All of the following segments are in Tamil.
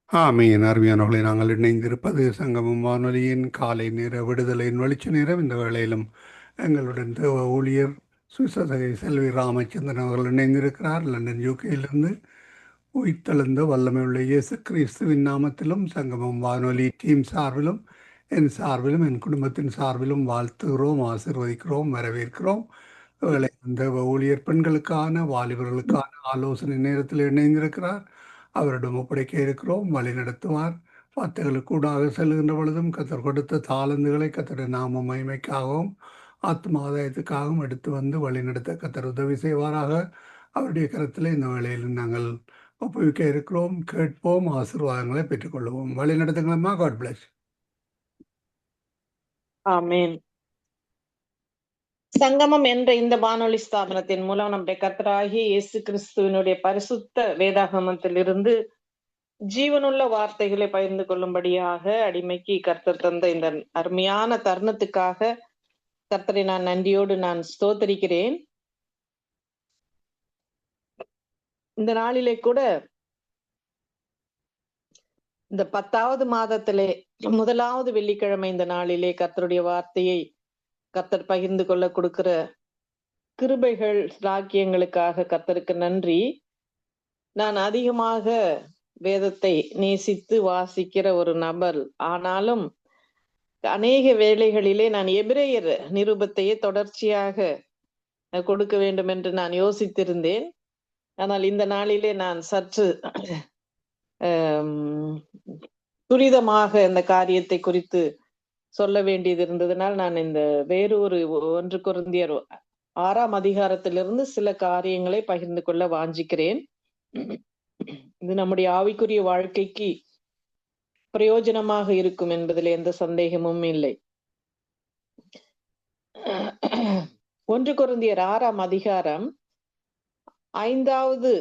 ஆமீன். அருமையானவர்களை, நாங்கள் இணைந்திருப்பது சங்கமம் வானொலியின் காலை நேர விடுதலையின் வெளிச்ச நேரம். இந்த வேளையிலும் எங்களுடன் தேவ ஊழியர் சுசதகை செல்வி ராமச்சந்திரன் அவர்கள் இணைந்திருக்கிறார் லண்டன் யூகேயிலிருந்து. உயிர்த்தெழுந்த வல்லமையுள்ள இயேசு கிறிஸ்துவின் நாமத்திலும் சங்கமம் வானொலி டீம் சார்பிலும் என் சார்பிலும் என் குடும்பத்தின் சார்பிலும் வாழ்த்துகிறோம், ஆசீர்வதிக்கிறோம், வரவேற்கிறோம். வேளை தேவ ஊழியர் பெண்களுக்கான வாலிபர்களுக்கான ஆலோசனை நேரத்தில் இணைந்திருக்கிறார். அவரிடம் ஒப்படைக்க இருக்கிறோம். வழி நடத்துவார். வார்த்தைகளுக்கு கூடாக செல்கின்ற பொழுதும் கத்தர் கொடுத்த தாளந்துகளை கத்தருடைய நாம மகிமைக்காகவும் ஆத்ம ஆதாயத்துக்காகவும் எடுத்து வந்து வழிநடத்த கத்தர் உதவி செய்வாராக. அவருடைய கருத்தில் இந்த வேளையில் நாங்கள் ஒப்புவிக்க இருக்கிறோம். கேட்போம், ஆசீர்வாதங்களை பெற்றுக்கொள்வோம். வழி நடத்துங்களம்மா. God plus. ஆமென். சங்கமம் என்ற இந்த வானொலி ஸ்தாபனத்தின் மூலம் நம்முடைய கர்த்தராகிய இயேசு கிறிஸ்துவினுடைய பரிசுத்த வேதாகமத்திலிருந்து ஜீவனுள்ள வார்த்தைகளை பகிர்ந்து கொள்ளும்படியாக அடிமைக்கு கர்த்தர் தந்த இந்த அருமையான தருணத்துக்காக கர்த்தரை நான் நன்றியோடு நான் ஸ்தோத்தரிக்கிறேன். இந்த நாளிலே கூட இந்த 10வது மாதத்திலே முதலாவது வெள்ளிக்கிழமை இந்த நாளிலே கர்த்தருடைய வார்த்தையை கர்த்தர் பகிர்ந்து கொள்ள கொடுக்கிற கிருபைகள் சாக்கியங்களுக்காக கர்த்தருக்கு நன்றி. நான் அதிகமாக வேதத்தை நேசித்து வாசிக்கிற ஒரு நபர். ஆனாலும் அநேக வேளைகளிலே நான் எபிரேயர் நிருபத்தையே தொடர்ச்சியாக கொடுக்க வேண்டும் என்று நான் யோசித்திருந்தேன். ஆனால் இந்த நாளிலே நான் சற்று துரிதமாக இந்த காரியத்தை குறித்து சொல்ல வேண்டியது இருந்ததனால் நான் இந்த வேறு ஒரு 1 கொரிந்தியர் 6ஆம் அதிகாரத்திலிருந்து சில காரியங்களை பகிர்ந்து கொள்ள வாஞ்சிக்கிறேன். இது நம்முடைய ஆவிக்குரிய வாழ்க்கைக்கு பிரயோஜனமாக இருக்கும் என்பதில் எந்த சந்தேகமும் இல்லை. 1 கொரிந்தியர் 6ஆம் அதிகாரம் 5வது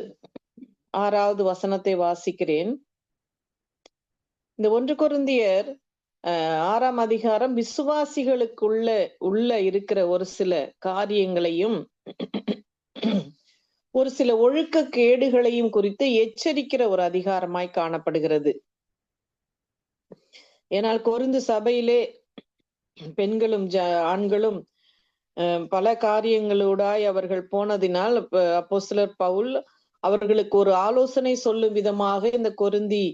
6வது வசனத்தை வாசிக்கிறேன். இந்த 1 கொரிந்தியர் 6ஆம் அதிகாரம் விசுவாசிகளுக்குள்ள இருக்கிற ஒரு சில காரியங்களையும் ஒரு சில ஒழுக்க கேடுகளையும் குறித்து எச்சரிக்கிற ஒரு அதிகாரமாய் காணப்படுகிறது. ஏனால் கொரிந்து சபையிலே பெண்களும் ஆண்களும் பல காரியங்களோடாய் அவர்கள் போனதினால் அப்போஸ்தலர் பவுல் அவர்களுக்கு ஒரு ஆலோசனை சொல்லும் விதமாக இந்த கொரிந்தி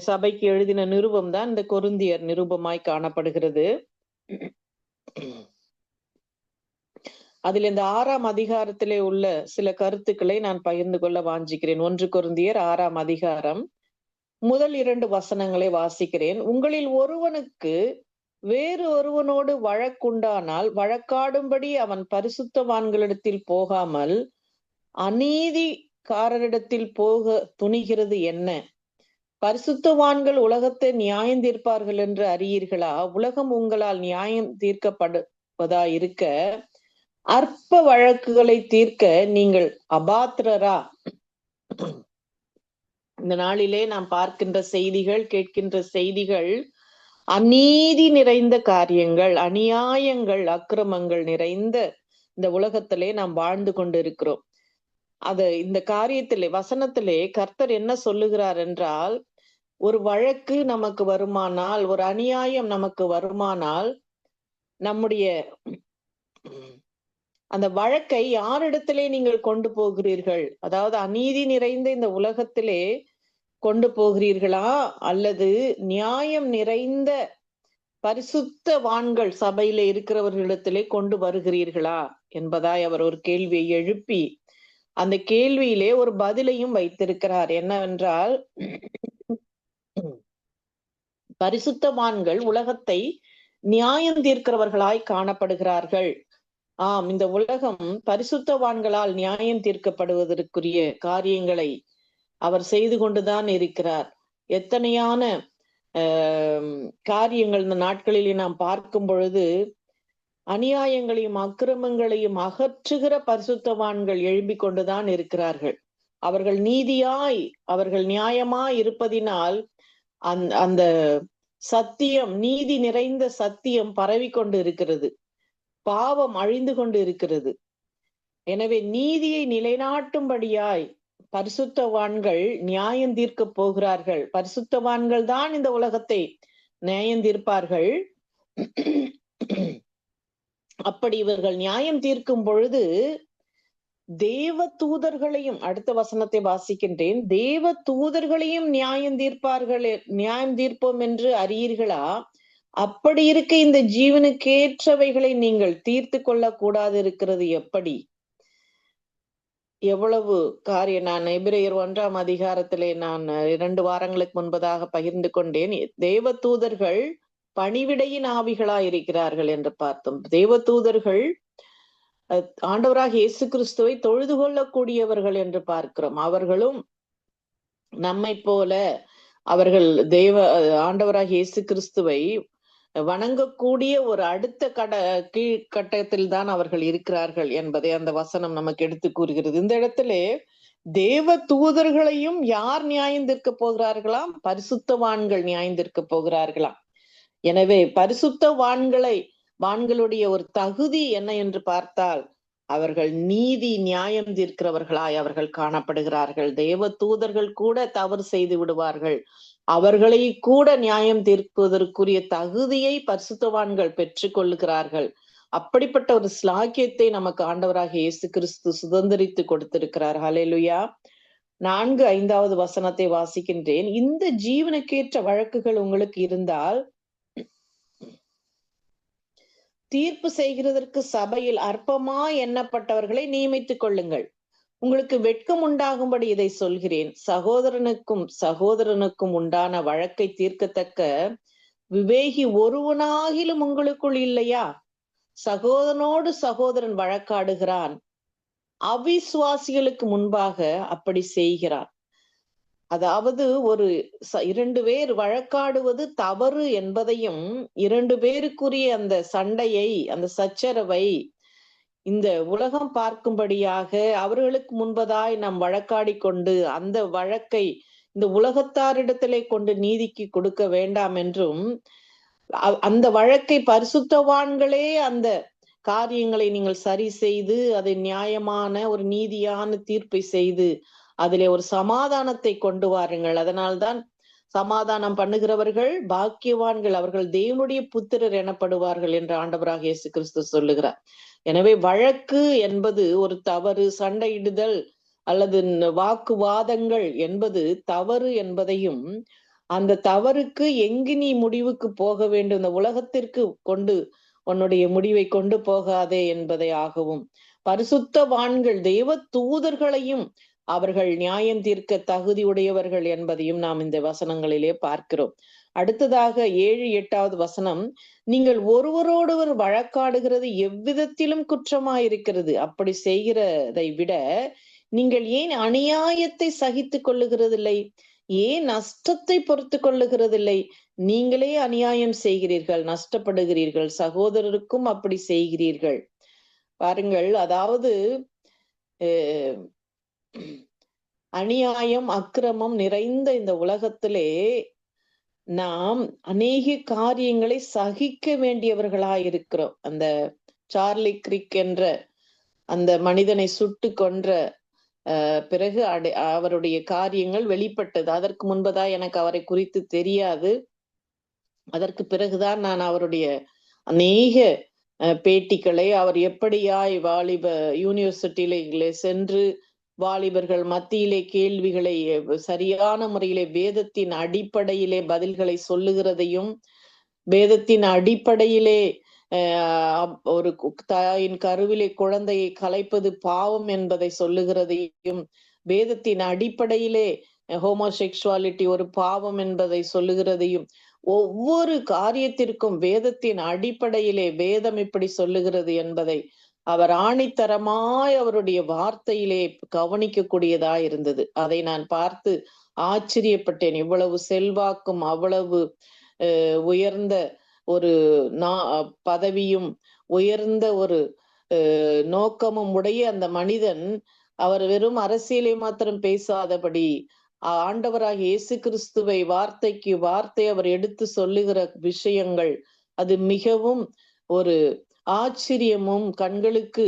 சபைக்கு எழுதின நிருபம் தான் இந்த கொரிந்தியர் நிருபமாய் காணப்படுகிறது. அதில் இந்த 6ஆம் அதிகாரத்திலே உள்ள சில கருத்துக்களை நான் பகிர்ந்து கொள்ள வாஞ்சிக்கிறேன். 1 கொரிந்தியர் 6ஆம் அதிகாரம் முதல் 2 வசனங்களை வாசிக்கிறேன். உங்களில் ஒருவனுக்கு வேறு ஒருவனோடு வழக்குண்டானால் வழக்காடும்படி அவன் பரிசுத்தவான்களிடத்தில் போகாமல் அநீதிக்காரரிடத்தில் போக துணிகிறது என்ன? பரிசுத்தவான்கள் உலகத்தை நியாயம் தீர்ப்பார்கள் என்று அறியீர்களா? உலகம் உங்களால் நியாயம் தீர்க்கப்படுவதா இருக்க அற்ப வழக்குகளை தீர்க்க நீங்கள் அபாத்திரரா? இந்த நாளிலே நாம் பார்க்கின்ற செய்திகள், கேட்கின்ற செய்திகள் அநீதி நிறைந்த காரியங்கள், அநியாயங்கள், அக்கிரமங்கள் நிறைந்த இந்த உலகத்திலே நாம் வாழ்ந்து கொண்டு இருக்கிறோம். இந்த காரியத்திலே வசனத்திலே கர்த்தர் என்ன சொல்லுகிறார் என்றால், ஒரு வழக்கு நமக்கு வருமானால், ஒரு அநியாயம் நமக்கு வருமானால், நம்முடைய அந்த வழக்கை யாரிடத்திலே நீங்கள் கொண்டு போகிறீர்கள்? அதாவது அநீதி நிறைந்த இந்த உலகத்திலே கொண்டு போகிறீர்களா, அல்லது நியாயம் நிறைந்த பரிசுத்தவான்கள் சபையில இருக்கிறவர்களிடத்திலே கொண்டு வருகிறீர்களா என்பதாய் அவர் ஒரு கேள்வியை எழுப்பி அந்த கேள்வியிலே ஒரு பதிலையும் வைத்திருக்கிறார். என்னவென்றால், பரிசுத்தவான்கள் உலகத்தை நியாயம் தீர்க்கிறவர்களாய் காணப்படுகிறார்கள். ஆம், இந்த உலகம் பரிசுத்தவான்களால் நியாயம் தீர்க்கப்படுவதற்குரிய காரியங்களை அவர் செய்து கொண்டுதான் இருக்கிறார். எத்தனையான காரியங்கள் இந்த நாட்களிலே நாம் பார்க்கும் பொழுது அநியாயங்களையும் அக்கிரமங்களையும் அகற்றுகிற பரிசுத்தவான்கள் எழும்பிக் கொண்டுதான் இருக்கிறார்கள். அவர்கள் நீதியாய், அவர்கள் நியாயமாய் இருப்பதினால் அந்த சத்தியம், நீதி நிறைந்த சத்தியம் பரவி கொண்டு இருக்கிறது, பாவம் அழிந்து கொண்டு இருக்கிறது. எனவே நீதியை நிலைநாட்டும்படியாய் பரிசுத்தவான்கள் நியாயம் தீர்க்க போகிறார்கள். பரிசுத்தவான்கள் தான் இந்த உலகத்தை நியாயம் தீர்ப்பார்கள். அப்படி இவர்கள் நியாயம் தீர்க்கும் பொழுது தேவ தூதர்களையும், அடுத்த வசனத்தை வாசிக்கின்றேன், தேவ தூதர்களையும் நியாயம் தீர்ப்போம் என்று அறியீர்களா? அப்படி இருக்க இந்த ஜீவனுக்கேற்றவைகளை நீங்கள் தீர்த்து கொள்ள கூடாது இருக்கிறது எப்படி? எவ்வளவு காரியம்! நான் எபிரேயர் 1ஆம் அதிகாரத்திலே நான் 2 வாரங்களுக்கு முன்பதாக பகிர்ந்து கொண்டேன். தேவ தூதர்கள் பணிவிடையின் ஆவிகளாய் இருக்கிறார்கள் என்று பார்த்தோம். தேவ தூதர்கள் ஆண்டவராக இயேசு கிறிஸ்துவை தொழுது கொள்ளக்கூடியவர்கள் என்று பார்க்கிறோம். அவர்களும் நம்மை போல அவர்கள் ஆண்டவராக இயேசு கிறிஸ்துவை வணங்கக்கூடிய ஒரு அடுத்த கீழ்கட்டத்தில் தான் அவர்கள் இருக்கிறார்கள் என்பதை அந்த வசனம் நமக்கு எடுத்து கூறுகிறது. இந்த இடத்துல தேவ தூதர்களையும் யார் நியாயம் தீர்க்க போகிறார்களாம்? பரிசுத்தவான்கள் நியாயம் தீர்க்க போகிறார்களாம். எனவே வான்களுடைய ஒரு தகுதி என்ன என்று பார்த்தால், அவர்கள் நீதி நியாயம் தீர்க்கிறவர்களாய் அவர்கள் காணப்படுகிறார்கள். தேவ தூதர்கள் கூட தவறு செய்து விடுவார்கள். அவர்களை கூட நியாயம் தீர்ப்பதற்குரிய தகுதியை பரிசுத்தவான்கள் பெற்றுக் கொள்ளுகிறார்கள். அப்படிப்பட்ட ஒரு ஸ்லாக்கியத்தை நமக்கு ஆண்டவராக இயேசு கிறிஸ்து சுதந்திரித்து கொடுத்திருக்கிறார். ஹல்லேலூயா. 4-5வது வசனத்தை வாசிக்கின்றேன். இந்த ஜீவனுக்கேற்ற வழக்குகள் உங்களுக்கு இருந்தால் தீர்ப்பு செய்கிறதற்கு சபையில் அற்பமா எண்ணப்பட்டவர்களை நியமித்துக் கொள்ளுங்கள். உங்களுக்கு வெட்கம் உண்டாகும்படி இதை சொல்கிறேன். சகோதரனுக்கும் உண்டான வழக்கை தீர்க்கத்தக்க விவேகி ஒருவனாகிலும் உங்களுக்குள் இல்லையா? சகோதரனோடு சகோதரன் வழக்காடுகிறான், அவிசுவாசிகளுக்கு முன்பாக அப்படி செய்கிறான். அதாவது 2 பேர் வழக்காடுவது தவறு என்பதையும், 2 பேருக்குரிய அந்த சண்டையை, அந்த சச்சரவை இந்த உலகம் பார்க்கும்படியாக அவர்களுக்கு முன்பதாய் நாம் வழக்காடி கொண்டு அந்த வழக்கை இந்த உலகத்தாரிடத்திலே கொண்டு நீதிக்கு கொடுக்க வேண்டாம் என்றும், அந்த வழக்கை பரிசுத்தவான்களே அந்த காரியங்களை நீங்கள் சரி செய்து அதை நியாயமான ஒரு நீதியான தீர்ப்பை செய்து அதிலே ஒரு சமாதானத்தை கொண்டு வாருங்கள். அதனால்தான் சமாதானம் பண்ணுகிறவர்கள் பாக்கியவான்கள், அவர்கள் தேவனுடைய புத்திரர் எனப்படுவார்கள் என்று ஆண்டவராக இயேசு கிறிஸ்து சொல்லுகிறார். எனவே வழக்கு என்பது ஒரு தவறு, சண்டையிடுதல் அல்லது வாக்குவாதங்கள் என்பது தவறு என்பதையும், அந்த தவறுக்கு எங்கு நீ முடிவுக்கு போக வேண்டும், இந்த உலகத்திற்கு கொண்டு உன்னுடைய முடிவை கொண்டு போகாதே என்பதை ஆகவும், பரிசுத்தவான்கள் தேவ தூதர்களையும் அவர்கள் நியாயம் தீர்க்க தகுதி உடையவர்கள் என்பதையும் நாம் இந்த வசனங்களிலே பார்க்கிறோம். அடுத்ததாக 7-8வது வசனம், நீங்கள் ஒருவரோடொருவர் வழக்காடுகிறது எவ்விதத்திலும் குற்றமாயிருக்கிறது. அப்படி செய்கிறதை விட நீங்கள் ஏன் அநியாயத்தை சகித்துக் கொள்ளுகிறதில்லை? ஏன் நஷ்டத்தை பொறுத்து கொள்ளுகிறதில்லை? நீங்களே அநியாயம் செய்கிறீர்கள், நஷ்டப்படுகிறீர்கள், சகோதரருக்கும் அப்படி செய்கிறீர்கள். பாருங்கள், அதாவது அநியாயம் அக்கிரமம் நிறைந்த இந்த உலகத்திலே நாம் அநேக காரியங்களை சகிக்க வேண்டியவர்களாயிருக்கிறோம். அந்த சார்லி கிரிக் என்ற அந்த மனிதனை சுட்டு கொன்ற பிறகு அவருடைய காரியங்கள் வெளிப்பட்டது. அதற்கு முன்பதா எனக்கு அவரை குறித்து தெரியாது. அதற்கு பிறகுதான் நான் அவருடைய அநேக பேட்டிகளை, அவர் எப்படியாய் வாலிப யூனிவர்சிட்டியிலே சென்று வாலிபர்கள் மத்தியிலே கேள்விகளை சரியான முறையிலே வேதத்தின் அடிப்படையிலே பதில்களை சொல்லுகிறதையும், வேதத்தின் அடிப்படையிலே ஒரு தாயின் கருவிலே குழந்தையை கலைப்பது பாவம் என்பதை சொல்லுகிறதையும், வேதத்தின் அடிப்படையிலே ஹோமோசெக்சுவாலிட்டி ஒரு பாவம் என்பதை சொல்லுகிறதையும், ஒவ்வொரு காரியத்திற்கும் வேதத்தின் அடிப்படையிலே வேதம் இப்படி சொல்லுகிறது என்பதை அவர் ஆணித்தரமாய் அவருடைய வார்த்தையிலே கவனிக்கக்கூடியதாய் இருந்தது. அதை நான் பார்த்து ஆச்சரியப்பட்டேன். இவ்வளவு செல்வாக்கும் அவ்வளவு உயர்ந்த ஒரு பதவியும் உயர்ந்த ஒரு நோக்கமும் உடைய அந்த மனிதன், அவர் வெறும் அரசியலை மாத்திரம் பேசாதபடி ஆண்டவராக இயேசு கிறிஸ்துவை வார்த்தைக்கு வார்த்தை அவர் எடுத்து சொல்லுகிற விஷயங்கள் அது மிகவும் ஒரு ஆச்சரியமும் கண்களுக்கு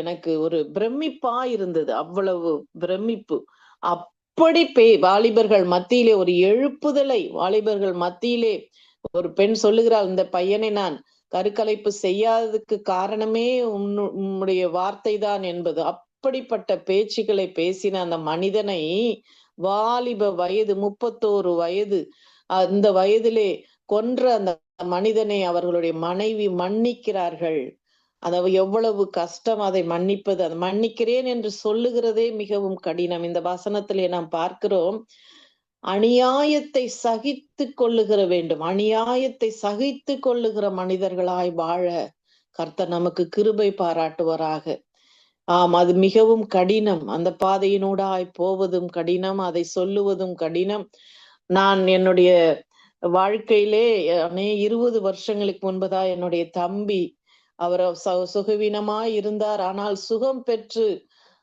எனக்கு ஒரு பிரமிப்பா இருந்தது. அவ்வளவு பிரமிப்பு. அப்படி வாலிபர்கள் மத்தியிலே ஒரு எழுப்புதலை, வாலிபர்கள் மத்தியிலே ஒரு பெண் சொல்லுகிறாள், இந்த பையனை நான் கருக்கலைப்பு செய்யாததுக்கு காரணமே உம்முடைய வார்த்தை தான் என்பது. அப்படிப்பட்ட பேச்சுக்களை பேசின அந்த மனிதனை, வாலிப வயது 31 வயது, அந்த வயதிலே கொன்ற அந்த மனிதனை அவர்களுடைய மனைவி மன்னிக்கிறார்கள். அதாவது எவ்வளவு கஷ்டம் அதை மன்னிப்பது. அதை மன்னிக்கிறேன் என்று சொல்லுகிறதே மிகவும் கடினம். இந்த வசனத்திலே நாம் பார்க்கிறோம், அநியாயத்தை சகித்து கொள்ளுகிற வேண்டும். அநியாயத்தை சகித்து கொள்ளுகிற மனிதர்களாய் வாழ கர்த்தர் நமக்கு கிருபை பாராட்டுவராக. ஆம், அது மிகவும் கடினம். அந்த பாதையினூடாய் போவதும் கடினம், அதை சொல்லுவதும் கடினம். நான் என்னுடைய வாழ்க்கையிலே 20 வருஷங்களுக்கு முன்பதா என்னுடைய தம்பி, அவர் சுகவீனமாய் இருந்தார். ஆனால் சுகம் பெற்று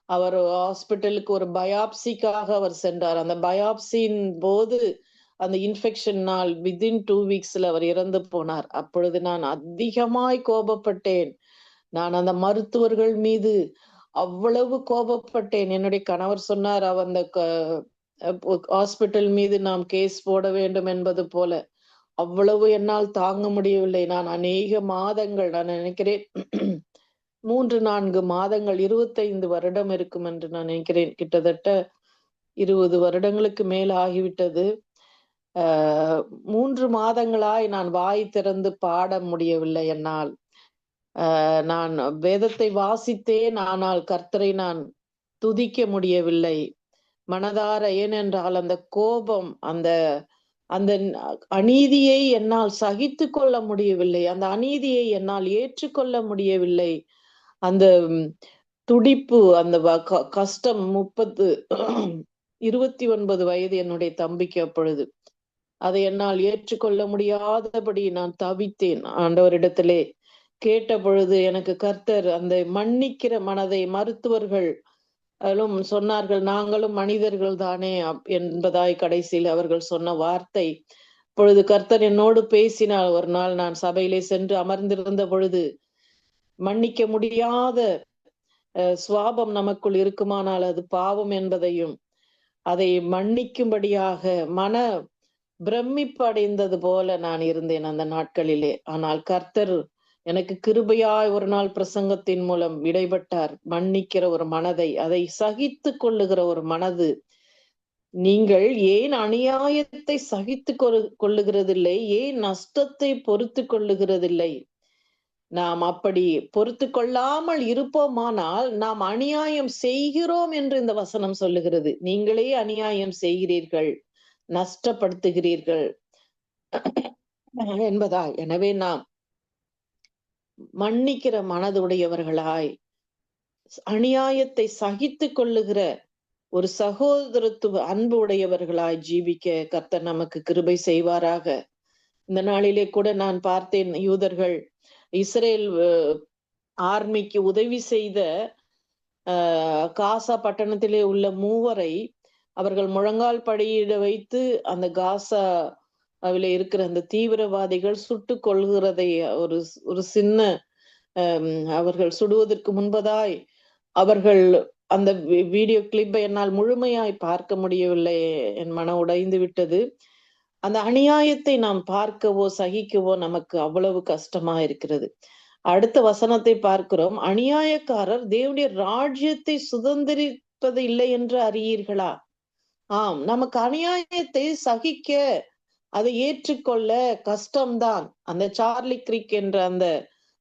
அவர் ஹாஸ்பிட்டலுக்கு ஒரு பயாப்சிக்காக அவர் சென்றார். அந்த பயாப்சியின் போது அந்த இன்ஃபெக்ஷனால் வித்தின் 2 வீக்ஸ்ல அவர் இறந்து போனார். அப்பொழுது நான் அதிகமாய் கோபப்பட்டேன். நான் அந்த மருத்துவர்கள் மீது அவ்வளவு கோபப்பட்டேன். என்னுடைய கணவர் சொன்னார், அந்த ஹாஸ்பிட்டல் மீது நாம் கேஸ் போட வேண்டும் என்பது போல. அவ்வளவு என்னால் தாங்க முடியவில்லை. நான் அநேக மாதங்கள், நான் நினைக்கிறேன் 3-4 மாதங்கள், 25 வருடம் இருக்கும் என்று நான் நினைக்கிறேன். கிட்டத்தட்ட 20 வருடங்களுக்கு மேல் ஆகிவிட்டது. 3 மாதங்களாய் நான் வாய் திறந்து பாட முடியவில்லை என்னால். நான் வேதத்தை வாசித்தேன், ஆனால் கர்த்தரை நான் துதிக்க முடியவில்லை மனதார. ஏனென்றால் அந்த கோபம், அந்த அந்த அநீதியை என்னால் சகித்து கொள்ள முடியவில்லை. அந்த அநீதியை என்னால் ஏற்றுக்கொள்ள முடியவில்லை. அந்த துடிப்பு, அந்த கஷ்டம். 29 வயது என்னுடைய தம்பிக்கு அப்பொழுது. அதை என்னால் ஏற்றுக்கொள்ள முடியாதபடி நான் தவித்தேன். ஆண்டவரிடத்திலே கேட்ட பொழுது எனக்கு கர்த்தர் அந்த மன்னிக்கிற மனதை, மருத்துவர்கள் சொன்னார்கள், நாங்களும் மனிதர்கள் தானே என்பதாய் கடைசியில் அவர்கள் சொன்ன வார்த்தை. பொழுது கர்த்தர் என்னோடு பேசினார். ஒரு நாள் நான் சபையிலே சென்று அமர்ந்திருந்த பொழுது, மன்னிக்க முடியாத சுவாபம் நமக்குள் இருக்குமானால் அது பாவம் என்பதையும், அதை மன்னிக்கும்படியாக மன பிரமிப்பு அடைந்தது போல நான் இருந்தேன் அந்த நாட்களிலே. ஆனால் கர்த்தர் எனக்கு கிருபையாய் ஒரு நாள் பிரசங்கத்தின் மூலம் இடைப்பட்டார். மன்னிக்கிற ஒரு மனதை, அதை சகித்து கொள்ளுகிற ஒரு மனது. நீங்கள் ஏன் அநியாயத்தை சகித்து கொள்ளுகிறதில்லை? ஏன் நஷ்டத்தை பொறுத்து கொள்ளுகிறதில்லை? நாம் அப்படி பொறுத்து கொள்ளாமல் இருப்போமானால் நாம் அநியாயம் செய்கிறோம் என்று இந்த வசனம் சொல்லுகிறது. நீங்களே அநியாயம் செய்கிறீர்கள், நஷ்டப்படுத்துகிறீர்கள் என்பதால். எனவே நாம் மன்னிக்கிற மனதுடையவர்களாய், அநியாயத்தை சகித்து கொள்ளுகிற ஒரு சகோதரத்துவ அன்பு உடையவர்களாய் ஜீவிக்க கர்த்தர் நமக்கு கிருபை செய்வாராக. இந்த நாளிலே கூட நான் பார்த்தேன், யூதர்கள் இஸ்ரேல் ஆர்மிக்கு உதவி செய்த காசா பட்டணத்திலே உள்ள 3 அவர்கள் முழங்கால் படியிட வைத்து அந்த காசாவிலே இருக்கிற அந்த தீவிரவாதிகள் சுட்டுக் கொள்கிறதை ஒரு சின்ன அவர்கள் சுடுவதற்கு முன்பதாய் அவர்கள் அந்த வீடியோ கிளிப்பை என்னால் முழுமையாய் பார்க்க முடியவில்லை. என் மனம் உடைந்து விட்டது. அந்த அநியாயத்தை நாம் பார்க்கவோ சகிக்கவோ நமக்கு அவ்வளவு கஷ்டமா இருக்கிறது. அடுத்த வசனத்தை பார்க்கிறோம், அநியாயக்காரர் தேவனுடைய ராஜ்யத்தை சுதந்திரிப்பது இல்லை என்று அறியீர்களா? ஆம், நமக்கு அநியாயத்தை சகிக்க, அதை ஏற்றுக்கொள்ள கஷ்டம்தான். அந்த சார்லி கிரிக் என்ற அந்த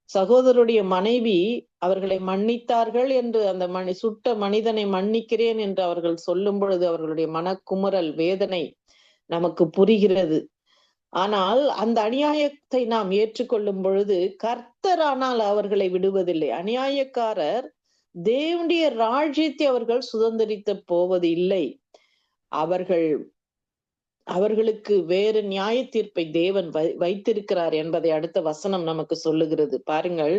சகோதரருடைய மனைவி அவர்களை மன்னித்தார்கள் என்று, அந்த சுட்ட மனிதனை மன்னிக்கிறேன் என்று அவர்கள் சொல்லும் பொழுது அவர்களுடைய மனக்குமுறல், வேதனை நமக்கு புரிகிறது. ஆனால் அந்த அநியாயத்தை நாம் ஏற்றுக்கொள்ளும் பொழுது கர்த்தர் ஆனால் அவர்களை விடுவதில்லை. அநியாயக்காரர் தேவனுடைய ராஜ்யத்தை அவர்கள் சுதந்திரித்து போவது இல்லை. அவர்களுக்கு வேறு நியாய தீர்ப்பை தேவன் வைத்திருக்கிறார் என்பதை அடுத்த வசனம் நமக்கு சொல்லுகிறது. பாருங்கள்,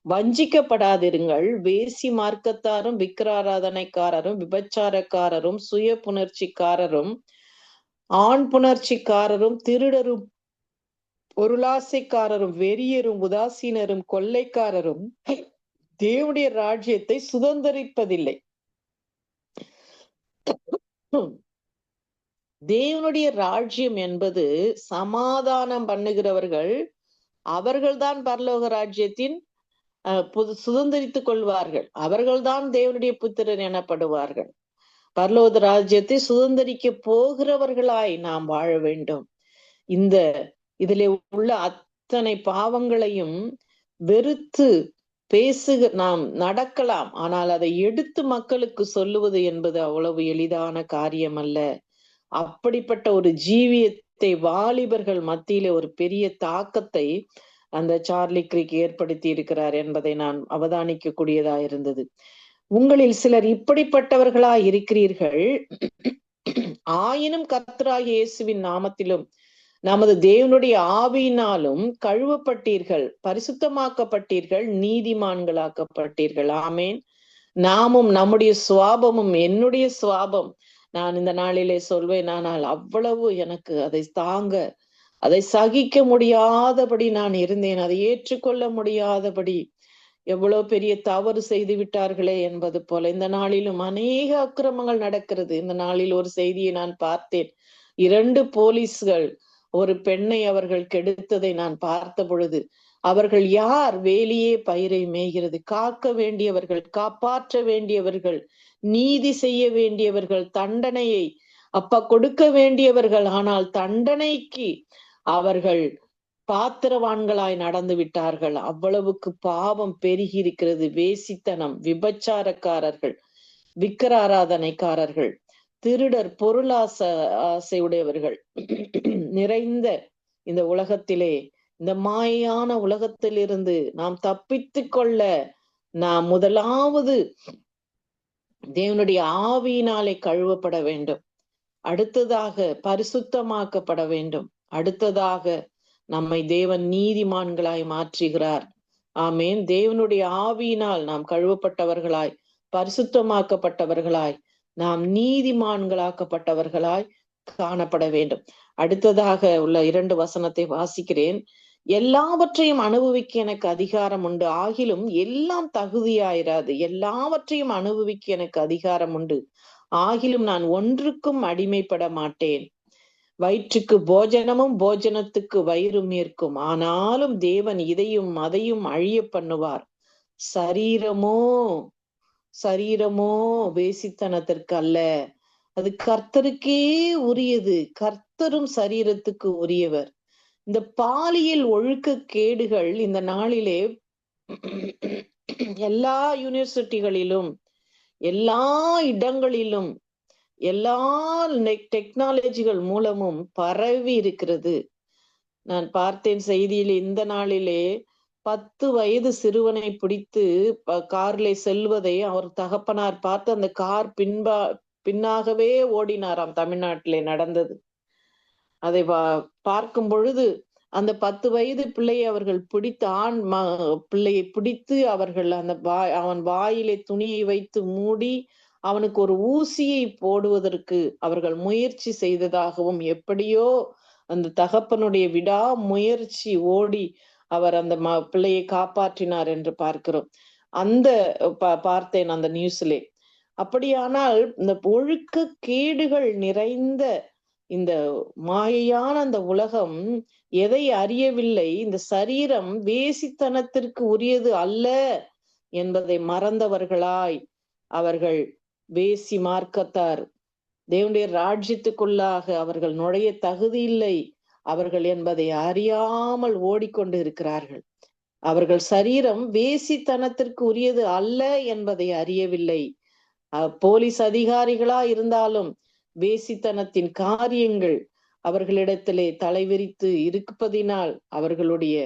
வஞ்சிக்கப்படாதிருங்கள். வேசி மார்க்கத்தாரும், விக்கிராராதனைக்காரரும், விபச்சாரக்காரரும், சுய புணர்ச்சிக்காரரும், ஆண் புணர்ச்சிக்காரரும், திருடரும், பொருளாசைக்காரரும், வெறியரும், உதாசீனரும், கொள்ளைக்காரரும், தேவனுடைய ராஜ்யத்தை சுதந்தரிப்பதில்லை. தேவனுடைய ராஜ்யம் என்பது சமாதானம் பண்ணுகிறவர்கள், அவர்கள்தான் பரலோக ராஜ்யத்தின் சுதந்தரித்துக் கொள்வார்கள். அவர்கள்தான் தேவனுடைய புத்திரர் எனப்படுவார்கள். பரலோக ராஜ்யத்தை சுதந்தரிக்க போகிறவர்களாய் நாம் வாழ வேண்டும். இதிலே உள்ள அத்தனை பாவங்களையும் வெறுத்து நாம் நடக்கலாம். ஆனால் அதை எடுத்து மக்களுக்கு சொல்லுவது என்பது அவ்வளவு எளிதான காரியம் அல்ல. அப்படிப்பட்ட ஒரு ஜீவியத்தை வாலிபர்கள் மத்தியிலே ஒரு பெரிய தாக்கத்தை அந்த சார்லி கிரீக் ஏற்படுத்தி இருக்கிறார் என்பதை நான் அவதானிக்க கூடியதா இருந்தது. உங்களில் சிலர் இப்படிப்பட்டவர்களா இருக்கிறீர்கள். ஆயினும் கர்த்தராகிய இயேசுவின் நாமத்திலும் நமது தேவனுடைய ஆவியினாலும் கழுவப்பட்டீர்கள், பரிசுத்தமாக்கப்பட்டீர்கள், நீதிமான்களாக்கப்பட்டீர்கள். ஆமேன். நாமும் நம்முடைய சுவாபமும், என்னுடைய சுவாபம், நான் இந்த நாளிலே சொல்வேன், ஆனால் அவ்வளவு எனக்கு அதை சகிக்க முடியாதபடி நான் இருந்தேன். அதை ஏற்றுக்கொள்ள முடியாதபடி எவ்வளவு பெரிய தவறு செய்து விட்டார்களே என்பது போல இந்த நாளிலும் அநேக அக்கிரமங்கள் நடக்கிறது. இந்த நாளில் ஒரு செய்தியை நான் பார்த்தேன். 2 போலீஸ்கள் ஒரு பெண்ணை அவர்கள் கெடுத்ததை நான் பார்த்த பொழுது, அவர்கள் யார்? வேலியே பயிரை மேய்கிறது. காக்க வேண்டியவர்கள், காப்பாற்ற வேண்டியவர்கள், நீதி செய்ய வேண்டியவர்கள், தண்டனையை கொடுக்க வேண்டியவர்கள். ஆனால் தண்டனைக்கு அவர்கள் பாத்திரவான்களாய் நடந்து விட்டார்கள். அவ்வளவுக்கு பாவம் பெருகி இருக்கிறது. வேசித்தனம், விபச்சாரக்காரர்கள், விக்கிர ஆராதனைக்காரர்கள், திருடர், பொருளாசையுடையவர்கள் நிறைந்த இந்த உலகத்திலே, இந்த மாயான உலகத்திலிருந்து நாம் தப்பித்து கொள்ள நாம் முதலாவது தேவனுடைய ஆவியினாலே கழுவப்பட வேண்டும். அடுத்ததாக பரிசுத்தமாக்கப்பட வேண்டும். அடுத்ததாக நம்மை தேவன் நீதிமான்களாய் மாற்றுகிறார். ஆமேன். தேவனுடைய ஆவியினால் நாம் கழுவப்பட்டவர்களாய், பரிசுத்தமாக்கப்பட்டவர்களாய், நாம் நீதிமான்களாக்கப்பட்டவர்களாய் காணப்பட வேண்டும். அடுத்ததாக உள்ள 2 வசனத்தை வாசிக்கிறேன். எல்லாவற்றையும் அனுபவிக்க எனக்கு அதிகாரம் உண்டு, ஆகிலும் எல்லாம் தகுதியாயிராது. எல்லாவற்றையும் அனுபவிக்க எனக்கு அதிகாரம் உண்டு, ஆகிலும் நான் ஒன்றுக்கும் அடிமைப்பட மாட்டேன். வயிற்றுக்கு போஜனமும் போஜனத்துக்கு வயிறும் இருக்கும், ஆனாலும் தேவன் இதையும் அதையும் அழிய பண்ணுவார். சரீரமோ வேசித்தனத்திற்கு அல்ல, அது கர்த்தருக்கே உரியது. கர்த்தரும் சரீரத்துக்கு உரியவர். இந்த பாலியல் ஒழுக்க கேடுகள் இந்த நாளிலே எல்லா யூனிவர்சிட்டிகளிலும், எல்லா இடங்களிலும், எல்லா டெக்னாலஜிகள் மூலமும் பரவி இருக்கிறது. நான் பார்த்தேன் செய்தியில் இந்த நாளிலே 10 வயது சிறுவனை பிடித்து கார்ல செல்வதை அவர் தகப்பனார் பார்த்து அந்த கார் பின்னாகவே ஓடினாராம். தமிழ்நாட்டிலே நடந்தது. அதை பார்க்கும் பொழுது அந்த 10 வயது பிள்ளையை அவர்கள் பிடித்து, பிள்ளையை பிடித்து அவர்கள் அவன் வாயிலே துணியை வைத்து மூடி அவனுக்கு ஒரு ஊசியை போடுவதற்கு அவர்கள் முயற்சி செய்ததாகவும், எப்படியோ அந்த தகப்பனுடைய விடா முயற்சி ஓடி அவர் அந்த பிள்ளையை காப்பாற்றினார் என்று பார்க்கிறோம். பார்த்தேன் அந்த நியூஸ்லே. அப்படியானால் இந்த ஒழுக்க கேடுகள் நிறைந்த இந்த மாயையான அந்த உலகம் எதை அறியவில்லை? இந்த சரீரம் வேசித்தனத்திற்கு உரியது அல்ல என்பதை மறந்தவர்களாய் அவர்கள் வேசி மார்க்கத்தார் தேவனுடைய ராஜ்யத்துக்குள்ளாக அவர்கள் நுழைய தகுதி இல்லை அவர்கள் என்பதை அறியாமல் ஓடிக்கொண்டு இருக்கிறார்கள். அவர்கள் சரீரம் வேசித்தனத்திற்கு உரியது அல்ல என்பதை அறியவில்லை. போலீஸ் அதிகாரிகளா இருந்தாலும் வேசித்தனத்தின் காரியங்கள் அவர்களிடத்திலே தலைவிரித்து இருப்பதினால் அவர்களுடைய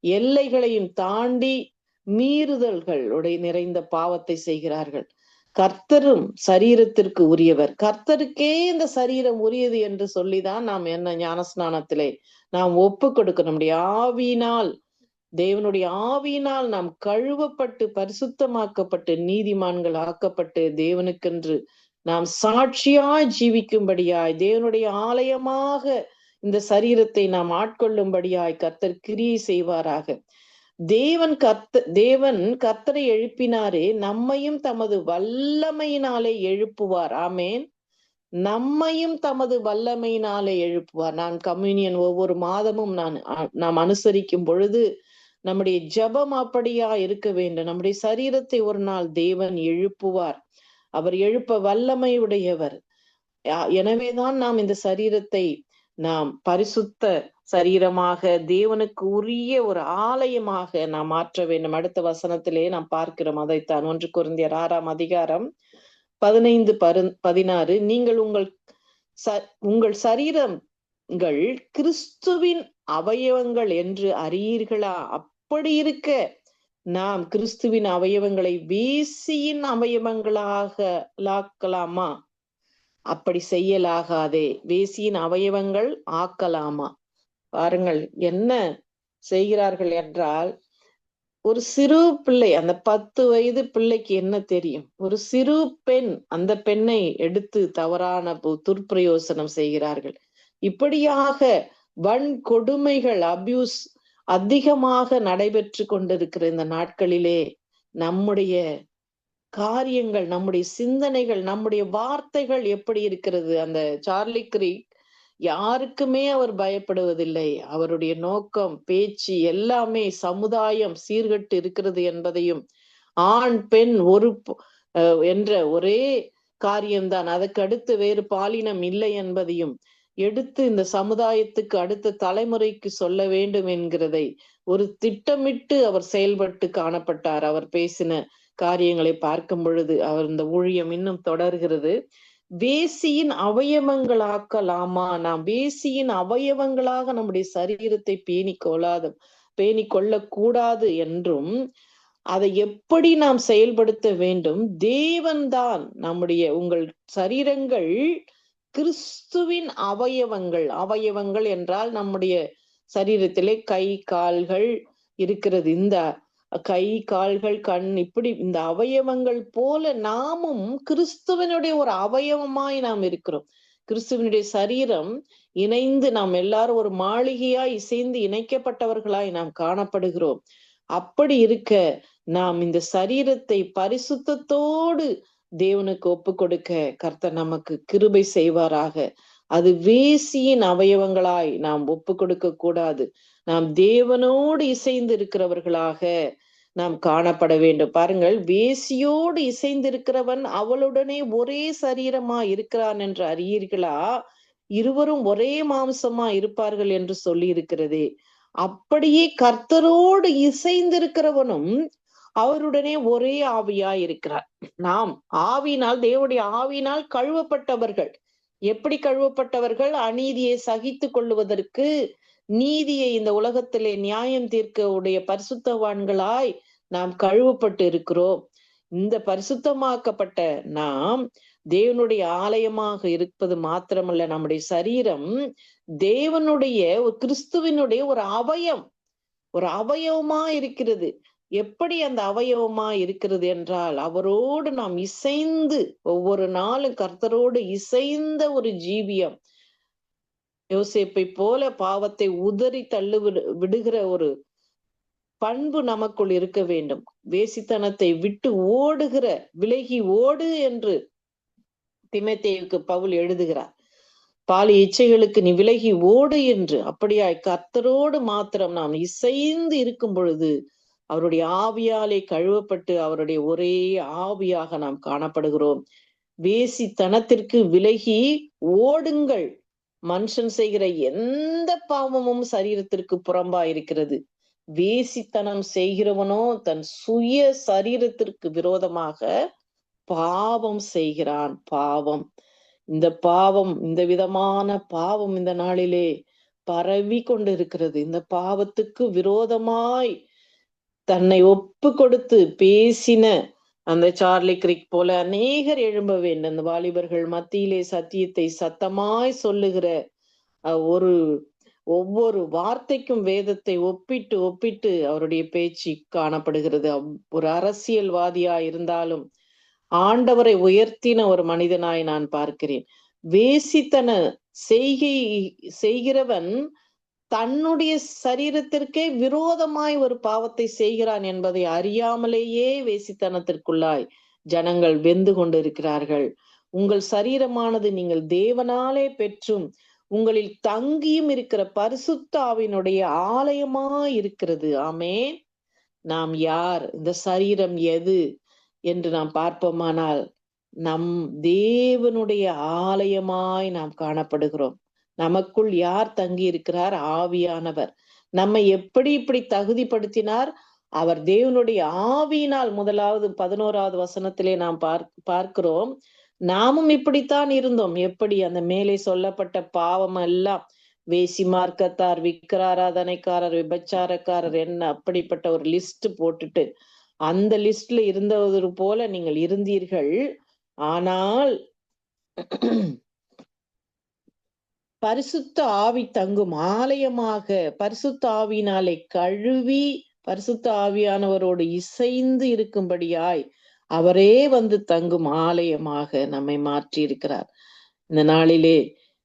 எல்லைகளையும் தாண்டி மீறுதல்களுடைய நிறைந்த பாவத்தை செய்கிறார்கள். கர்த்தரும் சரீரத்திற்கு உரியவர். கர்த்தருக்கே இந்த சரீரம் உரியது என்று சொல்லிதான் நாம் என்ன ஞானஸ்நானத்திலே நாம் ஒப்பு கொடுக்க நம்முடைய ஆவியினால், தேவனுடைய ஆவியினால் நாம் கழுவப்பட்டு பரிசுத்தமாக்கப்பட்டு நீதிமான்கள் ஆக்கப்பட்டு தேவனுக்கென்று நாம் சாட்சியாய் ஜீவிக்கும்படியாய், தேவனுடைய ஆலயமாக இந்த சரீரத்தை நாம் ஆட்கொள்ளும்படியாய் கர்த்தர் கிரியை செய்வாராக. தேவன் கர்த்தரை எழுப்பினாரே, நம்மையும் தமது வல்லமையினாலே எழுப்புவார். ஆமேன். நம்மையும் தமது வல்லமையினாலே எழுப்புவார். நான் கம்யூனியன் ஒவ்வொரு மாதமும் நாம் அனுசரிக்கும் பொழுது நம்முடைய ஜெபம் அப்படியா இருக்க வேண்டும். நம்முடைய சரீரத்தை ஒரு நாள் தேவன் எழுப்புவார். அவர் எழுப்ப வல்லமை உடையவர். எனவேதான் நாம் இந்த சரீரத்தை நாம் பரிசுத்த சரீரமாக, தேவனுக்கு உரிய ஒரு ஆலயமாக நாம் மாற்ற வேண்டும். அடுத்த வசனத்திலே நாம் பார்க்கிறோம் அதைத்தான். 1 கொரிந்தியர் 6ஆம் அதிகாரம் 15-16. நீங்கள் உங்கள் சரீரங்கள் கிறிஸ்துவின் அவயவங்கள் என்று அறியீர்களா? அப்படி இருக்க நாம் கிறிஸ்துவின் அவயவங்களை வேசியின் அவயவங்களாகலாமா? அப்படி செய்யலாகாதே. வேசியின் அவயவங்கள் ஆக்கலாமா? பாருங்கள் என்ன செய்கிறார்கள் என்றால், ஒரு சிறு பிள்ளை, அந்த 10 வயது பிள்ளைக்கு என்ன தெரியும்? ஒரு சிறு பெண், அந்த பெண்ணை எடுத்து தவறான துர்ப்பிரயோசனம் செய்கிறார்கள். இப்படியாக வன்கொடுமைகள், அபியூஸ் அதிகமாக நடைபெற்று கொண்டிருக்கிற இந்த நாட்களிலே நம்முடைய காரியங்கள், நம்முடைய சிந்தனைகள், நம்முடைய வார்த்தைகள் எப்படி இருக்கிறது? அந்த சார்லி கிரீக் யாருக்குமே அவர் பயப்படுவதில்லை. அவருடைய நோக்கம், பேச்சு எல்லாமே சமுதாயம் சீர்கட்டு இருக்கிறது என்பதையும், ஆண் பெண் ஒரு என்ற ஒரே காரியம்தான், அதற்கு அடுத்து வேறு பாலினம் இல்லை என்பதையும் எடுத்து இந்த சமுதாயத்துக்கு அடுத்த தலைமுறைக்கு சொல்ல வேண்டும் என்கிறதை ஒரு திட்டமிட்டு அவர் செயல்பட்டு காணப்பட்டார். அவர் பேசின காரியங்களை பார்க்கும் பொழுது அவர் இந்த ஊழியம் இன்னும் தொடர்கிறது. வேசியின் அவயவங்களாக்கலாமா? நாம் வேசியின் அவயவங்களாக நம்முடைய சரீரத்தை பேணி கொள்ளக்கூடாது என்றும், அதை எப்படி நாம் செயல்படுத்த வேண்டும்? தேவன்தான் உங்கள் சரீரங்கள் கிறிஸ்துவின் அவயவங்கள். அவயவங்கள் என்றால் நம்முடைய சரீரத்திலே கை கால்கள் இருக்கிறது. இந்த கை கால்கள் கண், இப்படி இந்த அவயவங்கள் போல நாமும் கிறிஸ்துவனுடைய ஒரு அவயவமாய் நாம் இருக்கிறோம். கிறிஸ்துவனுடைய சரீரம் இணைந்து நாம் எல்லாரும் ஒரு மாளிகையாய் இசைந்து இணைக்கப்பட்டவர்களாய் நாம் காணப்படுகிறோம். அப்படி இருக்க நாம் இந்த சரீரத்தை பரிசுத்தத்தோடு தேவனுக்கு ஒப்பு கொடுக்க கர்த்தர் நமக்கு கிருபை செய்வாராக. அது வேசியின் அவயவங்களாய் நாம் ஒப்பு கொடுக்க கூடாது. நாம் தேவனோடு இசைந்து இருக்கிறவர்களாக நாம் காணப்பட வேண்டும். பாருங்கள், வேசியோடு இசைந்து இருக்கிறவன் அவளுடனே ஒரே சரீரமா இருக்கிறான் என்று அறியீர்களா? இருவரும் ஒரே மாம்சமா இருப்பார்கள் என்று சொல்லி இருக்கிறதே. அப்படியே கர்த்தரோடு இசைந்திருக்கிறவனும் அவருடனே ஒரே ஆவியாய் இருக்கிறார். நாம் ஆவியினால், தேவனுடைய ஆவியினால் கழுவப்பட்டவர்கள். எப்படி கழுவப்பட்டவர்கள்? அநீதியை சகித்து கொள்ளுவதற்கு, நீதியை இந்த உலகத்திலே நியாயம் தீர்க்க உடைய பரிசுத்தவான்களாய் நாம் கழுவப்பட்டு இருக்கிறோம். இந்த பரிசுத்தமாக்கப்பட்ட நாம் தேவனுடைய ஆலயமாக இருப்பது மாத்திரமல்ல, நம்முடைய சரீரம் தேவனுடைய கிறிஸ்துவினுடைய ஒரு அவயவமா இருக்கிறது. எப்படி அந்த அவயவமா இருக்கிறது என்றால், அவரோடு நாம் இசைந்து, ஒவ்வொரு நாளும் கர்த்தரோடு இசைந்த ஒரு ஜீவியம். யோசேப்பை போல பாவத்தை உதறி விடுகிற ஒரு பண்பு நமக்குள் இருக்க வேண்டும். வேசித்தனத்தை விட்டு விலகி ஓடு என்று தீமோத்தேயுவுக்கு பவுல் எழுதுகிறார். பாலி இச்சைகளுக்கு நீ விலகி ஓடு என்று. அப்படியாய் கர்த்தரோடு மாத்திரம் நாம் இசைந்து இருக்கும் பொழுது அவருடைய ஆவியாலே கழுவப்பட்டு அவருடைய ஒரே ஆவியாக நாம் காணப்படுகிறோம். வேசித்தனத்திற்கு விலகி ஓடுங்கள். மனுஷன் செய்கிற எந்த பாவமும் சரீரத்திற்கு புறம்பா இருக்கிறது. வேசித்தனம் செய்கிறவனோ தன் சுய சரீரத்திற்கு விரோதமாக பாவம் செய்கிறான். இந்த விதமான பாவம் இந்த நாளிலே பரவி கொண்டு இருக்கிறது. இந்த பாவத்துக்கு விரோதமாய் தன்னை ஒப்பு கொடுத்து பேசின அந்த சார்லி கிரிக் போல அநேகர் எழும்ப வேண்டும். அந்த வாலிபர்கள் மத்தியிலே சத்தியத்தை சத்தமாய் சொல்லுகிற ஒவ்வொரு வார்த்தைக்கும் வேதத்தை ஒப்பிட்டு அவருடைய பேச்சு காணப்படுகிறது. ஒரு அரசியல்வாதியா இருந்தாலும் ஆண்டவரை உயர்த்தின ஒரு மனிதனாய் நான் பார்க்கிறேன். வேசித்தன செய்கிறவன் தன்னுடைய சரீரத்திற்கே விரோதமாய் ஒரு பாவத்தை செய்கிறான் என்பதை அறியாமலேயே வேசித்தனத்திற்குள்ளாய் ஜனங்கள் வெந்து கொண்டிருக்கிறார்கள். உங்கள் சரீரமானது நீங்கள் தேவனாலே பெற்றும் உங்களில் தங்கியும் இருக்கிற பரிசுத்த ஆவியினுடைய ஆலயமாய் இருக்கிறது. ஆமென். நாம் யார், இந்த சரீரம் எது என்று நாம் பார்ப்போமானால் நம் தேவனுடைய ஆலயமாய் நாம் காணப்படுகிறோம். நமக்குள் யார் தங்கி இருக்கிறார்? ஆவியானவர். நம்மை எப்படி இப்படி தகுதிப்படுத்தினார்? அவர் தேவனுடைய ஆவியினால். முதலாவது 11வது வசனத்திலே நாம் பார்க்கிறோம், நாமும் இப்படித்தான் இருந்தோம். எப்படி? அந்த மேலே சொல்லப்பட்ட பாவம் எல்லாம், வேசி மார்க்கத்தார், விக்கிராராதனைக்காரர், விபச்சாரக்காரர், என்ன அப்படிப்பட்ட ஒரு லிஸ்ட் போட்டுட்டு அந்த லிஸ்ட்ல இருந்தது போல நீங்கள் இருந்தீர்கள். ஆனால் பரிசுத்த ஆவி தங்கும் ஆலயமாக, பரிசுத்த ஆவியினாலே கழுவி பரிசுத்த ஆவியானவரோடு இசைந்து இருக்கும்படியாய் அவரே வந்து தங்கும் ஆலயமாக நம்மை மாற்றி இருக்கிறார். இந்த நாளிலே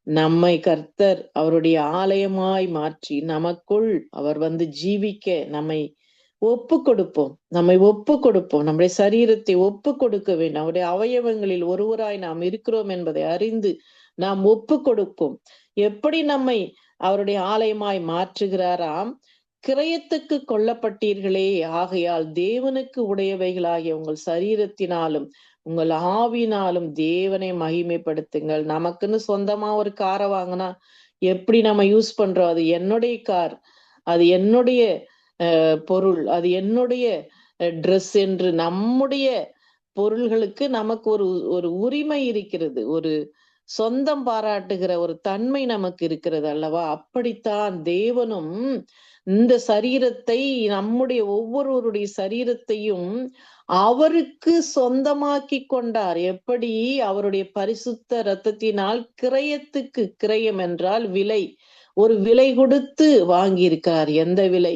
நம்மை கர்த்தர் அவருடைய ஆலயமாய் மாற்றி நமக்குள் அவர் வந்து ஜீவிக்க நம்மை ஒப்பு கொடுப்போம். நம்முடைய சரீரத்தை ஒப்பு கொடுக்க வேண்டும். அவருடைய அவயவங்களில் ஒருவராய் நாம் இருக்கிறோம் என்பதை அறிந்து நாம் ஒப்பு கொடுப்போம். எப்படி நம்மை அவருடைய ஆலயமாய் மாற்றுகிறாராம்? கிரயத்துக்கு கொல்லப்பட்டீர்களே, ஆகையால் தேவனுக்கு உடையவைகளாகிய உங்கள் சரீரத்தினாலும் உங்கள் ஆவினாலும் தேவனை மகிமைப்படுத்துங்கள். நமக்குன்னு சொந்தமா ஒரு காரை வாங்கினா எப்படி நம்ம யூஸ் பண்றோம்? அது என்னுடைய கார், அது என்னுடைய பொருள், அது என்னுடைய ட்ரெஸ் என்று நம்முடைய பொருள்களுக்கு நமக்கு ஒரு உரிமை இருக்கிறது. ஒரு சொந்தம் பாராட்டுகிற ஒரு தன்மை நமக்கு இருக்கிறது அல்லவா? அப்படித்தான் தேவனும் இந்த சரீரத்தை, நம்முடைய ஒவ்வொருவருடைய சரீரத்தையும் அவருக்கு சொந்தமாக்கி கொண்டார். எப்படி? அவருடைய பரிசுத்த இரத்தத்தினால் கிரயத்துக்கு, கிரயம் என்றால் விலை, ஒரு விலை கொடுத்து வாங்கி இருக்கிறார். எந்த விலை?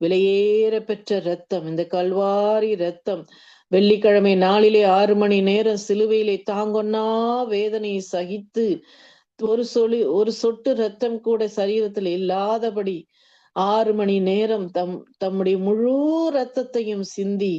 விலையேற பெற்ற இரத்தம், இந்த கல்வாரி இரத்தம். வெள்ளிக்கிழமை நாளிலே 6 மணி நேரம் சிலுவையிலே தாங்கொன்னா வேதனையை சகித்து ஒரு சொட்டு ரத்தம் கூட சரீரத்தில் இல்லாதபடி 6 மணி நேரம் தம்முடைய முழு ரத்தத்தையும் சிந்தி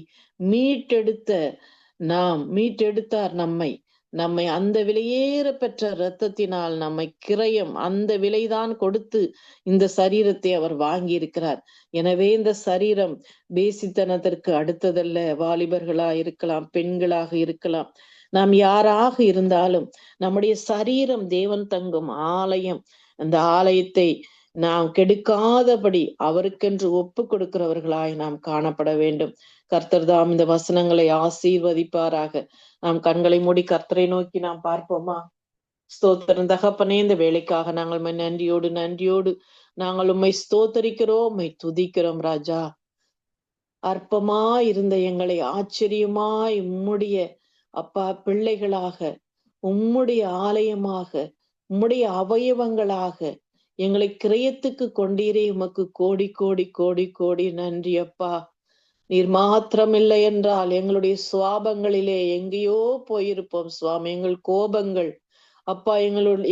மீட்டெடுத்தார் நம்மை அந்த விலையேற பெற்ற இரத்தத்தினால் நம்மை கிரயம், அந்த விலைதான் கொடுத்து இந்த சரீரத்தை அவர் வாங்கி இருக்கிறார். எனவே இந்த சரீரம் பேசித்தனத்திற்கு அடுத்ததல்ல. வாலிபர்களா இருக்கலாம், பெண்களாக இருக்கலாம், நாம் யாராக இருந்தாலும் நம்முடைய சரீரம் தேவன் தங்கும் ஆலயம். அந்த ஆலயத்தை நாம் கெடுக்காதபடி அவருக்கென்று ஒப்பு கொடுக்கிறவர்களாய் நாம் காணப்பட வேண்டும். கர்த்தர் தாம் இந்த வசனங்களை ஆசீர்வதிப்பாராக. நாம் கண்களை மூடி கர்த்தரை நோக்கி நாம் பார்ப்போமா? ஸ்தோத்திரம் தகப்பனே, இந்த வேலைக்காக நாங்கள் நன்றியோடு நாங்கள் உம்மை ஸ்தோத்தரிக்கிறோம், உம்மை துதிக்கிறோம் ராஜா. அற்பமா இருந்த எங்களை ஆச்சரியமாய் உம்முடைய அப்பா பிள்ளைகளாக, உம்முடைய ஆலயமாக, உம்முடைய அவயவங்களாக எங்களை கிரயத்துக்கு கொண்டீரே. உமக்கு கோடி கோடி கோடி கோடி நன்றி அப்பா. நீர் மாத்திரமில்லை என்றால் எங்களுடைய சுவாபங்களிலே எங்கேயோ போயிருப்போம் சுவாமி. எங்கள் கோபங்கள் அப்பா,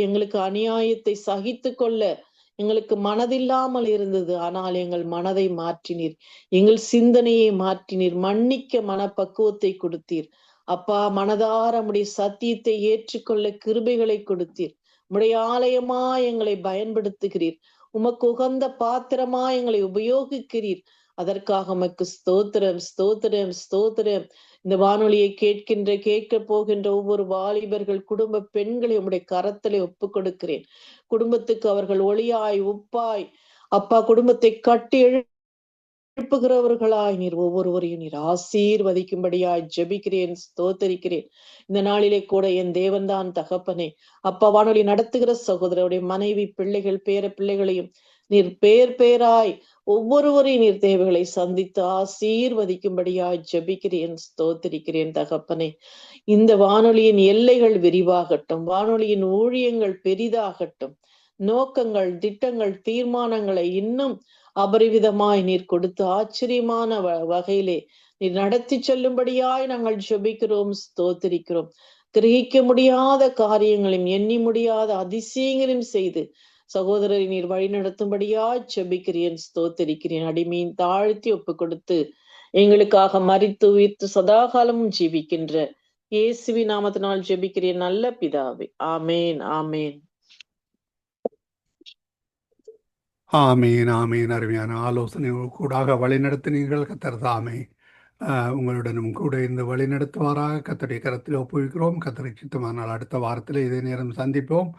எங்களுக்கு அநியாயத்தை சகித்து கொள்ள எங்களுக்கு மனதில்லாமல் இருந்தது. ஆனால் எங்கள் மனதை மாற்றினீர், எங்கள் சிந்தனையை மாற்றினீர், மன்னிக்க மனப்பக்குவத்தை கொடுத்தீர் அப்பா. மனதார உம்முடைய சத்தியத்தை ஏற்றுக்கொள்ள கிருபைகளை கொடுத்தீர். உம்முடைய ஆலயமா எங்களை பயன்படுத்துகிறீர், உமக்கு உகந்த பாத்திரமா எங்களை உபயோகிக்கிறீர். அதற்காக உமக்கு ஸ்தோத்திரம் ஸ்தோத்திரம் ஸ்தோத்திரம். இந்த வானொலியை கேட்க போகின்ற ஒவ்வொரு வாலிபர்கள், குடும்ப பெண்களை உம்முடைய கரத்திலே ஒப்பு கொடுக்கிறேன். குடும்பத்துக்கு அவர்கள் ஒளியாய் உப்பாய் அப்பா, குடும்பத்தை கட்டி எழுப்புகிறவர்களாய் நீர் ஒவ்வொருவரையும் நீர் ஆசீர்வதிக்கும்படியாய் ஜெபிக்கிறேன், ஸ்தோத்தரிக்கிறேன். இந்த நாளிலே கூட என் தேவன்தான் தகப்பனே அப்பா. வானொலி நடத்துகிற சகோதரருடைய மனைவி, பிள்ளைகள், பேர பிள்ளைகளையும் நீர் பேராய் ஒவ்வொருவரையும் நீர் தேவைகளை சந்தித்து ஆசீர்வதிக்கும்படியாய் ஜெபிக்கிறேன், ஸ்தோத்திரிக்கிறேன் தகப்பனே. இந்த வானொலியின் எல்லைகள் விரிவாகட்டும், வானொலியின் ஊழியங்கள் பெரிதாகட்டும், நோக்கங்கள், திட்டங்கள், தீர்மானங்களை இன்னும் அபரிவிதமாய் நீர் கொடுத்து ஆச்சரியமான வகையிலே நீர் நடத்தி செல்லும்படியாய் நாங்கள் ஜெபிக்கிறோம், ஸ்தோத்திரிக்கிறோம். கிரகிக்க முடியாத காரியங்களையும் எண்ணி முடியாத அதிசயங்களையும் செய்து சகோதரரை நீர் வழி நடத்தும்படியா செபிக்கிறேன், ஸ்தோத்தரிக்கிறேன். அடிமையின் தாழ்த்தி ஒப்பு கொடுத்து எங்களுக்காக மரித்து உயிர்த்து சதாகாலமும் ஜீவிக்கின்ற இயேசுவின் நாமத்தினால் ஜெபிக்கிறேன் நல்ல பிதாவே. ஆமேன், ஆமேன். ஆமீன் ஆமீன். அருமையான ஆலோசனை கூடாக வழிநடத்தினீர்கள். கர்த்தர் தாமே உங்களுடனும் கூட இருந்து வழி நடத்துவாராக. கர்த்தருடைய கரத்தில் ஒப்புவிக்கிறோம். கர்த்தரை சித்தமானால் அடுத்த வாரத்தில் இதே நேரம் சந்திப்போம்.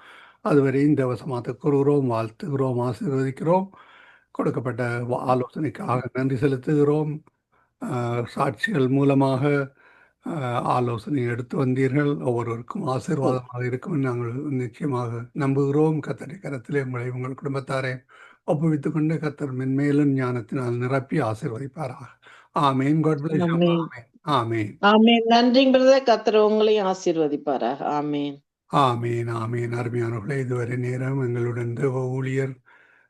அதுவரை இந்த வசமாக கூறுகிறோம், வாழ்த்துகிறோம், ஆசீர்வதிக்கிறோம். கொடுக்கப்பட்ட ஆலோசனைக்காக நன்றி செலுத்துகிறோம். சாட்சிகள் மூலமாக ஆலோசனை எடுத்து வந்தீர்கள். ஒவ்வொருவருக்கும் ஆசீர்வாதமாக இருக்கும் நாங்கள் நிச்சயமாக நம்புகிறோம். கர்த்தருடைய கரத்திலே உங்களை உங்கள் குடும்பத்தாரை ஒப்புவித்துக் கொண்டு கர்த்தர் மென்மேலும் ஞானத்தினால் நிரப்பி ஆசீர்வதிப்பாராக. ஆமேன். God bless you. ஆமென். ஆமேன். ஆமேன். ஆமென். நன்றிங்க பிரதர். கர்த்தர் உங்களையும் ஆசீர்வதிப்பாராக. ஆமென். ஆமீன் ஆமீன். அருமையானவர்களே, இதுவரை நேரம் எங்களுடன் தேவ ஊழியர்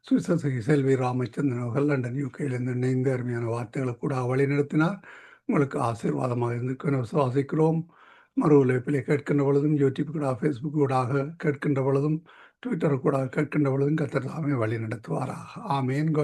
சுவிசேஷகி செல்வி ராமச்சந்திரன் அவர்கள் லண்டன் யூகேயிலிருந்து இணைந்து அருமையான வார்த்தைகளை கூட வழி நடத்தினார். உங்களுக்கு ஆசீர்வாதமாக இருந்திருக்க விசுவாசிக்கிறோம். மறு உழைப்பிலே கேட்கின்ற பொழுதும், யூடியூப் கூட, ஃபேஸ்புக் கூடாக கேட்கின்ற பொழுதும், ட்விட்டர் கூட கேட்கின்ற பொழுதும் கர்த்தர் தாமே வழி நடத்துவாராக. ஆமேன். God